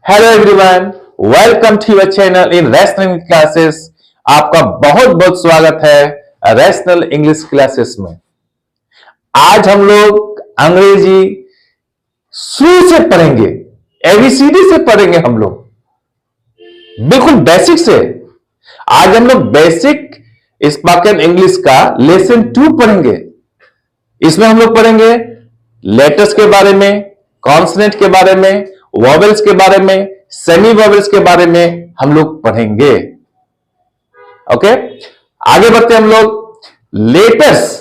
Hello everyone, welcome to your channel in rational classes. आपका बहुत बहुत स्वागत है रैशनल इंग्लिश क्लासेस में। आज हम लोग अंग्रेजी शुरू से पढ़ेंगे, एबीसीडी से पढ़ेंगे हम लोग, बिल्कुल बेसिक से। आज हम लोग बेसिक स्पोकन इंग्लिश का लेसन 2 पढ़ेंगे। इसमें हम लोग पढ़ेंगे लेटर्स के बारे में, कॉन्सोनेंट के बारे में, वॉवेल्स के बारे में, सेमी वॉवेल्स के बारे में हम लोग पढ़ेंगे। ओके, आगे बढ़ते हैं हम लोग। लेटर्स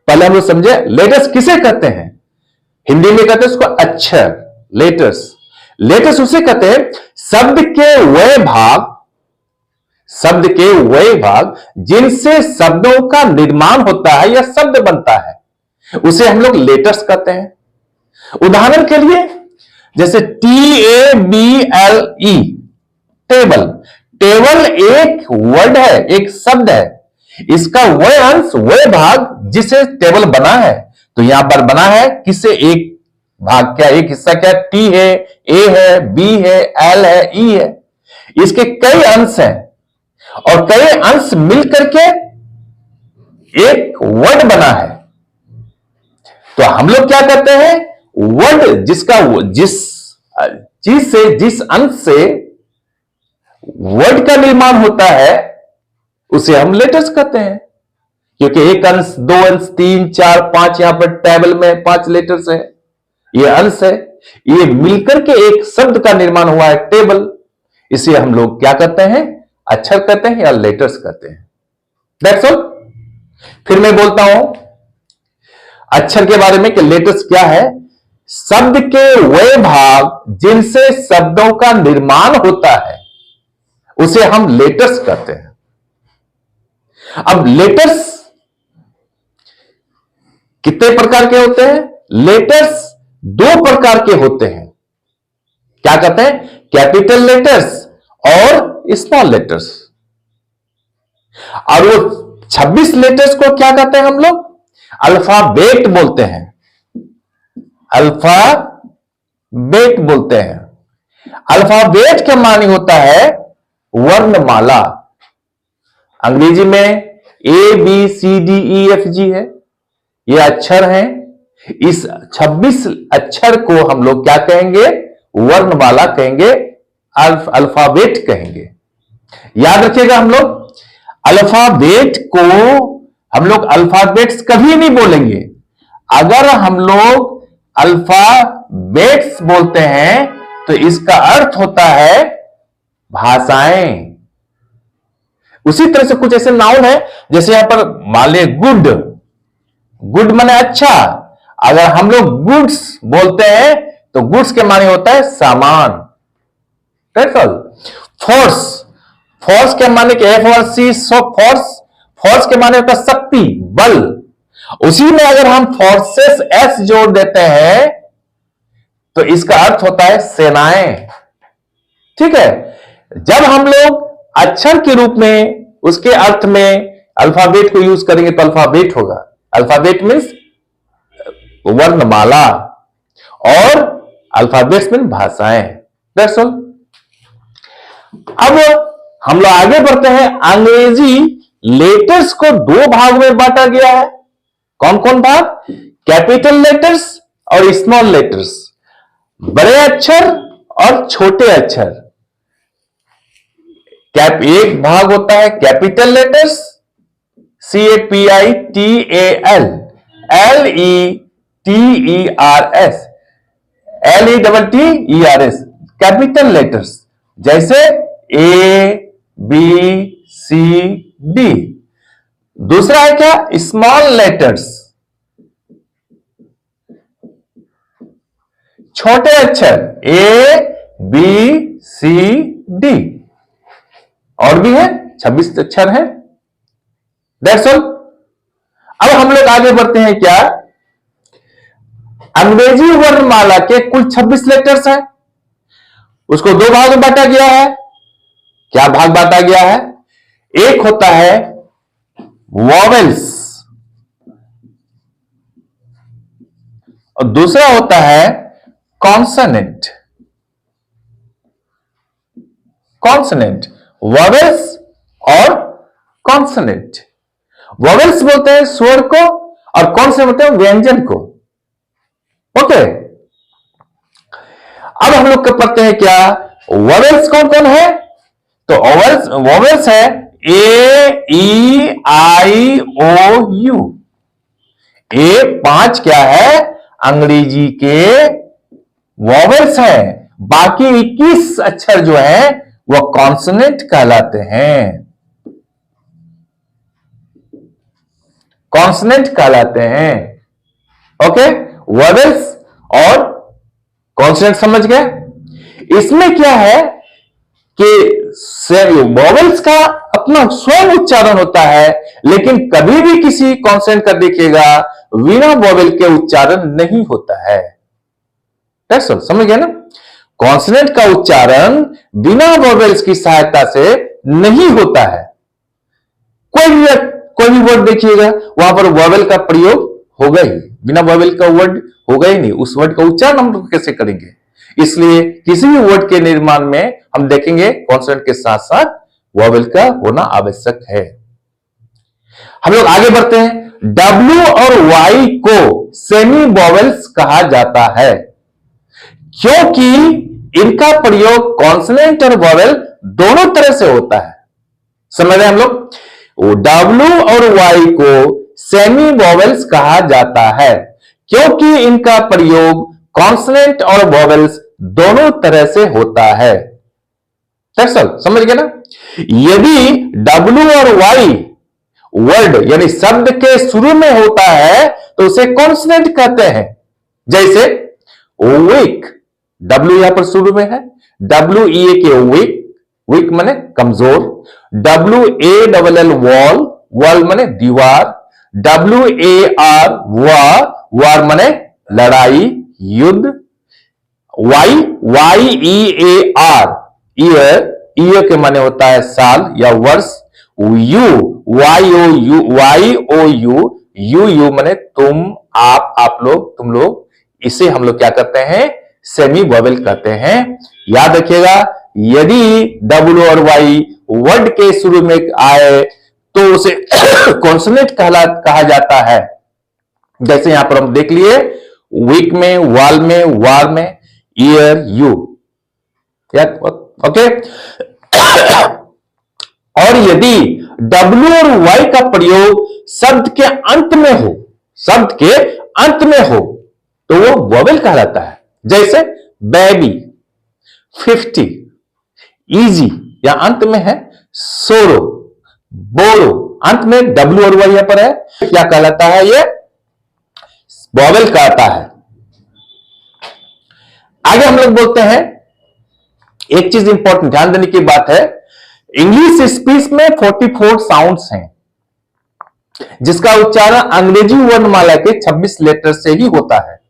पहले हम लोग समझे, लेटर्स किसे कहते हैं? हिंदी में कहते हैं उसको अक्षर, लेटर्स। लेटर्स उसे कहते हैं शब्द के वह भाग जिनसे शब्दों का निर्माण होता है या शब्द बनता है, उसे हम लोग लेटर्स कहते हैं। उदाहरण के लिए जैसे TABLE, टेबल। टेबल एक वर्ड है, एक शब्द है। इसका वह अंश, वह भाग जिसे टेबल बना है। तो यहां पर बना है किससे? एक भाग, क्या एक हिस्सा, क्या T है, A है, B है, L है, E है। इसके कई अंश हैं और कई अंश मिलकर के एक वर्ड बना है। तो हम लोग क्या कहते हैं? वर्ड जिसका, जिस चीज से, जिस अंश से वर्ड का निर्माण होता है उसे हम लेटर्स कहते हैं। क्योंकि एक अंश, दो अंश, 3, 4, 5, यहां पर टेबल में 5 लेटर्स है, ये अंश है, ये मिलकर के एक शब्द का निर्माण हुआ है टेबल। इसे हम लोग क्या कहते हैं? अक्षर कहते हैं या लेटर्स कहते हैं। That's all. फिर मैं बोलता हूं अक्षर के बारे में कि लेटर्स क्या है? शब्द के वे भाग जिनसे शब्दों का निर्माण होता है उसे हम लेटर्स कहते हैं। अब लेटर्स कितने प्रकार के होते हैं? लेटर्स 2 प्रकार के होते हैं। क्या कहते हैं? कैपिटल लेटर्स और स्मॉल लेटर्स। और वो 26 लेटर्स को क्या कहते हैं हम लोग? अल्फाबेट बोलते हैं। अल्फाबेट बोलते हैं। अल्फाबेट का मानी होता है वर्णमाला। अंग्रेजी में ABCDEFG है, ये अक्षर हैं। इस 26 अक्षर को हम लोग क्या कहेंगे? वर्णमाला कहेंगे, अल्फाबेट कहेंगे। याद रखिएगा, हम लोग अल्फाबेट को हम लोग अल्फाबेट्स कभी नहीं बोलेंगे। अगर हम लोग अल्फाबेट्स बोलते हैं तो इसका अर्थ होता है भाषाएं। उसी तरह से कुछ ऐसे नाउन है, जैसे यहां पर मान लिया गुड। गुड माने अच्छा। अगर हम लोग गुड्स बोलते हैं तो गुड्स के माने होता है सामान। फोर्स, फोर्स के माने कि FORC, फोर्स। फोर्स के माने होता है शक्ति, बल। उसी में अगर हम फोर्सेस S जोड़ देते हैं तो इसका अर्थ होता है सेनाएं। ठीक है। जब हम लोग अक्षर के रूप में उसके अर्थ में अल्फाबेट को यूज करेंगे तो अल्फाबेट होगा। अल्फाबेट मीन्स वर्णमाला और अल्फाबेट्स मीन भाषाएं। That's all. अब हम लोग आगे बढ़ते हैं। अंग्रेजी लेटर्स को 2 भाग में बांटा गया है। कौन कौन भाग? कैपिटल लेटर्स और स्मॉल लेटर्स। बड़े अक्षर और छोटे अक्षर। एक भाग होता है capital letters, CAPITAL, LETERS, LETTERS, capital letters. जैसे ABCD। दूसरा है क्या? स्मॉल लेटर्स, छोटे अक्षर ABCD। और भी है, 26 अक्षर है। That's all. अब हम लोग आगे बढ़ते हैं। क्या? अंग्रेजी वर्णमाला के कुल 26 लेटर्स हैं, उसको 2 भाग में बांटा गया है। क्या भाग बांटा गया है? एक होता है वॉवेल्स और दूसरा होता है कॉन्सोनेंट। कॉन्सोनेंट, वॉवेल्स और कॉन्सोनेंट। वॉवेल्स बोलते हैं स्वर को और कॉन्सोनेंट बोलते हैं व्यंजन को। ओके, अब हम लोग पढ़ते हैं क्या वॉवेल्स कौन कौन है। तो वॉवेल्स है ए ई आई ओ यू। ये 5 क्या है अंग्रेजी के वॉवेल्स हैं। बाकी 21 अक्षर जो है वह कॉन्सोनेंट कहलाते हैं, कॉन्सोनेंट कहलाते हैं। ओके, वॉवेल्स और कॉन्सोनेंट समझ गए। इसमें क्या है कि वॉवेल्स का अपना स्वयं उच्चारण होता है, लेकिन कभी भी किसी कॉन्सोनेंट का देखिएगा बिना वॉवेल के उच्चारण नहीं होता है। समझ गए ना, कॉन्सोनेंट का उच्चारण बिना वॉवेल्स की सहायता से नहीं होता है। कोई भी वर्ड देखिएगा वहां पर वॉवेल का प्रयोग होगा ही, बिना वॉवेल का वर्ड होगा ही नहीं। उस वर्ड का उच्चारण हम लोग कैसे करेंगे। इसलिए किसी भी वर्ड के निर्माण में हम देखेंगे कॉन्सोनेंट के साथ साथ वॉवेल का होना आवश्यक है। हम लोग आगे बढ़ते हैं। डब्ल्यू और वाई को सेमी वॉवेल्स कहा जाता है, क्योंकि इनका प्रयोग कॉन्सोनेंट और वॉवेल दोनों तरह से होता है। समझ रहे हैं हम लोग। डब्ल्यू और वाई को सेमी वॉवेल्स कहा जाता है, क्योंकि इनका प्रयोग कॉन्सोनेंट और वॉवेल्स दोनों तरह से होता है। समझ गए ना। यदि डब्ल्यू और वाई वर्ड यानी शब्द के शुरू में होता है तो उसे कॉन्सोनेंट कहते हैं। जैसे वीक, डब्ल्यू यहां पर शुरू में है, डब्ल्यू ई ए के वीक, वीक माने कमजोर। W A double L wall, wall माने दीवार। डब्ल्यू ए आर वार माने लड़ाई, युद्ध। Y, Y E A R year, year के माने होता है साल या वर्ष। You, Y O U, Y O U, you माने तुम, आप लोग, तुम लोग। इसे हम लोग क्या कहते हैं सेमी वॉवेल कहते हैं। याद रखिएगा, यदि डब्ल्यू और वाई वर्ड के शुरू में आए तो उसे कॉन्सोनेंट कहा जाता है। जैसे यहां पर हम देख लिए वीक में, वॉल में, वार में, ईयर, यू। ओके। और यदि डब्ल्यू और वाई का प्रयोग शब्द के अंत में हो, शब्द के अंत में हो तो वो वॉवेल कहलाता है। जैसे बेबी, 50, इजी या अंत में है, सोरो, बोरो, अंत में डब्ल्यू और वाई यहां पर है, क्या कहलाता है, ये वॉवेल कहता है। आगे हम लोग बोलते हैं, एक चीज इंपॉर्टेंट ध्यान देने की बात है, इंग्लिश स्पीच में 44 साउंड्स हैं, जिसका उच्चारण अंग्रेजी वर्णमाला के 26 लेटर से ही होता है।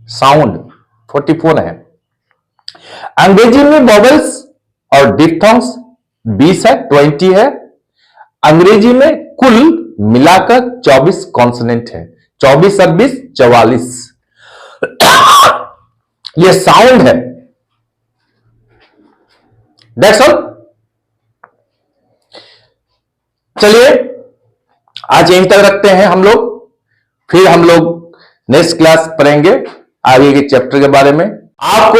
साउंड 44 है। अंग्रेजी में वॉवेल्स और डिप्थॉन्ग्स 20 है, 20 है। अंग्रेजी में कुल मिलाकर 24 कॉन्सोनेंट है। 24 और 20 44। ये साउंड है। That's all. चलिए आज यहीं तक रखते हैं हम लोग, फिर हम लोग नेक्स्ट क्लास पढ़ेंगे आगे के चैप्टर के बारे में। आपको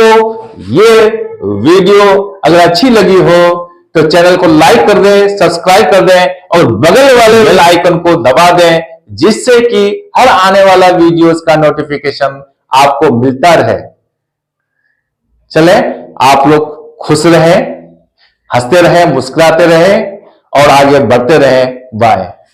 ये वीडियो अगर अच्छी लगी हो तो चैनल को लाइक कर दें, सब्सक्राइब कर दें और बगल वाले बेल आइकन को दबा दें, जिससे कि हर आने वाला वीडियोस का नोटिफिकेशन आपको मिलता रहे। चले, आप लोग खुश रहें, हंसते रहें, मुस्कुराते रहें और आगे बढ़ते रहें। बाय।